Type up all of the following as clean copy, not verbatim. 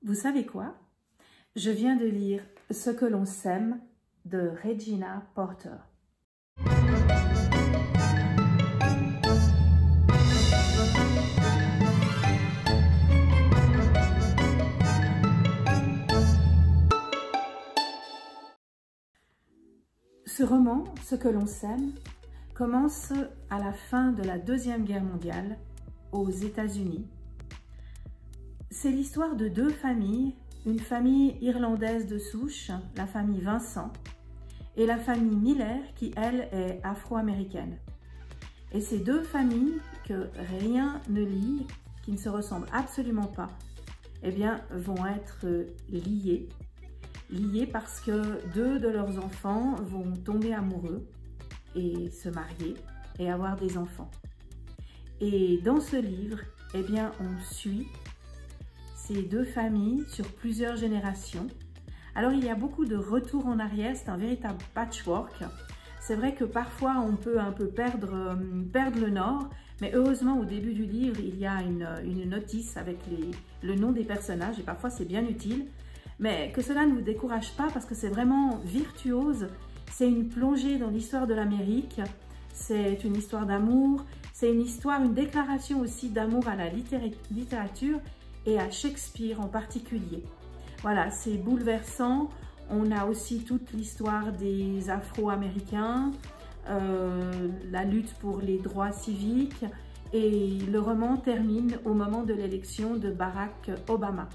Vous savez quoi? Je viens de lire Ce que l'on sème de Regina Porter. Ce roman, Ce que l'on sème, commence à la fin de la Deuxième Guerre mondiale aux États-Unis. C'est l'histoire de deux familles, une famille irlandaise de souche, la famille Vincent, et la famille Miller qui, elle, est afro-américaine. Et ces deux familles que rien ne lie, qui ne se ressemblent absolument pas, eh bien, vont être liées parce que deux de leurs enfants vont tomber amoureux et se marier et avoir des enfants. Et dans ce livre, eh bien, on suit ces deux familles sur plusieurs générations. Alors, il y a beaucoup de retours en arrière, c'est un véritable patchwork. C'est vrai que parfois, on peut un peu perdre le nord, mais heureusement, au début du livre, il y a une notice avec le nom des personnages, et parfois, c'est bien utile. Mais que cela ne vous décourage pas, parce que c'est vraiment virtuose. C'est une plongée dans l'histoire de l'Amérique, c'est une histoire d'amour, c'est une déclaration aussi d'amour à la littérature et à Shakespeare en particulier. Voilà, c'est bouleversant. On a aussi toute l'histoire des Afro-Américains, la lutte pour les droits civiques, et le roman termine au moment de l'élection de Barack Obama.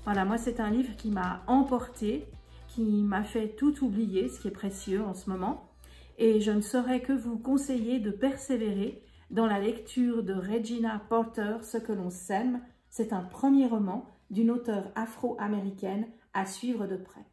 Voilà, moi c'est un livre qui m'a emportée, qui m'a fait tout oublier, ce qui est précieux en ce moment. Et je ne saurais que vous conseiller de persévérer dans la lecture de Regina Porter, Ce que l'on sème. C'est un premier roman d'une auteure afro-américaine à suivre de près.